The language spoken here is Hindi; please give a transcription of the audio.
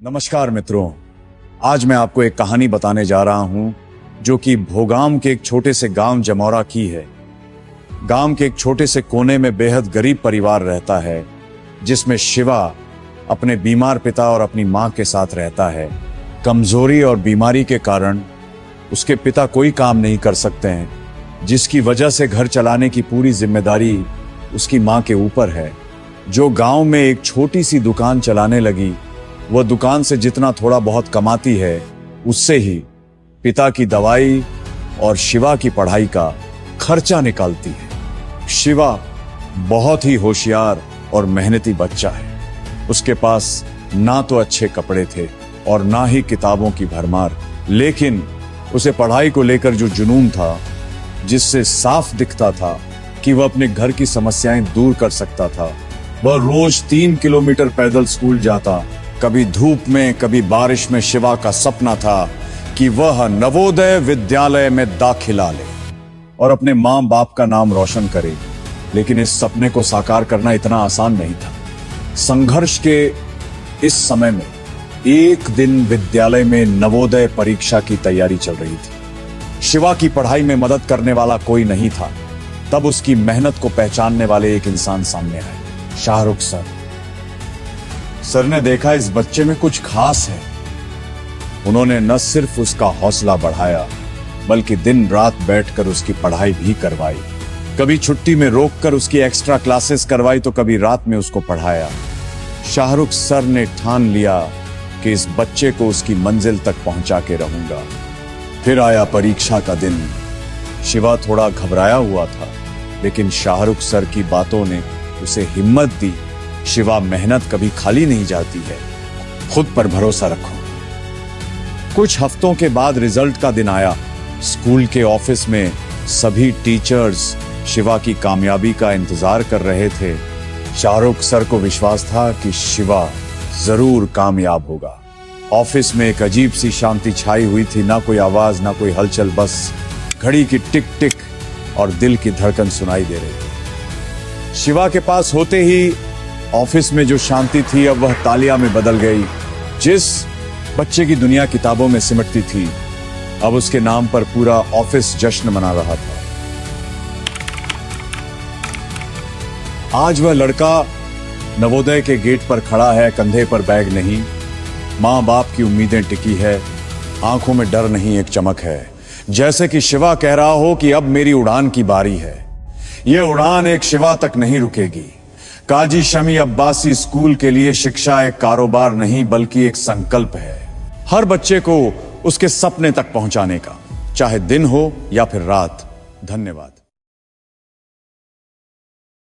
नमस्कार मित्रों, आज मैं आपको एक कहानी बताने जा रहा हूं जो कि भोगाम के एक छोटे से गांव जमौरा की है। गांव के एक छोटे से कोने में बेहद गरीब परिवार रहता है जिसमें शिवा अपने बीमार पिता और अपनी मां के साथ रहता है। कमजोरी और बीमारी के कारण उसके पिता कोई काम नहीं कर सकते हैं, जिसकी वजह से घर चलाने की पूरी जिम्मेदारी उसकी मां के ऊपर है, जो गांव में एक छोटी सी दुकान चलाने लगी। वह दुकान से जितना थोड़ा बहुत कमाती है उससे ही पिता की दवाई और शिवा की पढ़ाई का खर्चा निकालती है। शिवा बहुत ही होशियार और मेहनती बच्चा है। उसके पास ना तो अच्छे कपड़े थे और ना ही किताबों की भरमार, लेकिन उसे पढ़ाई को लेकर जो जुनून था, जिससे साफ दिखता था कि वह अपने घर की समस्याएं दूर कर सकता था। वह रोज 3 किलोमीटर पैदल स्कूल जाता। कभी धूप में कभी बारिश में शिवा का सपना था कि वह नवोदय विद्यालय में दाखिला ले और अपने मां बाप का नाम रोशन करे। लेकिन इस सपने को साकार करना इतना आसान नहीं था। संघर्ष के इस समय में एक दिन विद्यालय में नवोदय परीक्षा की तैयारी चल रही थी। शिवा की पढ़ाई में मदद करने वाला कोई नहीं था। तब उसकी मेहनत को पहचानने वाले एक इंसान सामने आए, शाहरुख सर। सर ने देखा इस बच्चे में कुछ खास है। उन्होंने न सिर्फ उसका हौसला बढ़ाया बल्कि दिन रात बैठकर उसकी पढ़ाई भी करवाई। कभी छुट्टी में रोककर उसकी एक्स्ट्रा क्लासेस करवाई तो कभी रात में उसको पढ़ाया। शाहरुख सर ने ठान लिया कि इस बच्चे को उसकी मंजिल तक पहुंचा के रहूंगा। फिर आया परीक्षा का दिन। शिवा थोड़ा घबराया हुआ था, लेकिन शाहरुख सर की बातों ने उसे हिम्मत दी। शिवा, मेहनत कभी खाली नहीं जाती है, खुद पर भरोसा रखो। कुछ हफ्तों के बाद रिजल्ट का दिन आया। स्कूल के ऑफिस में सभी टीचर्स शिवा की कामयाबी का इंतजार कर रहे थे। शाहरुख सर को विश्वास था कि शिवा जरूर कामयाब होगा। ऑफिस में एक अजीब सी शांति छाई हुई थी। ना कोई आवाज, ना कोई हलचल, बस घड़ी की टिक टिक और दिल की धड़कन सुनाई दे रही थी। शिवा के पास होते ही ऑफिस में जो शांति थी अब वह तालियां में बदल गई। जिस बच्चे की दुनिया किताबों में सिमटती थी, अब उसके नाम पर पूरा ऑफिस जश्न मना रहा था। आज वह लड़का नवोदय के गेट पर खड़ा है, कंधे पर बैग नहीं। मां बाप की उम्मीदें टिकी है, आंखों में डर नहीं, एक चमक है। जैसे कि शिवा कह रहा हो कि अब मेरी उड़ान की बारी है। यह उड़ान एक शिवा तक नहीं रुकेगी। काजी शमी अब्बासी स्कूल के लिए शिक्षा एक कारोबार नहीं बल्कि एक संकल्प है, हर बच्चे को उसके सपने तक पहुंचाने का, चाहे दिन हो या फिर रात। धन्यवाद।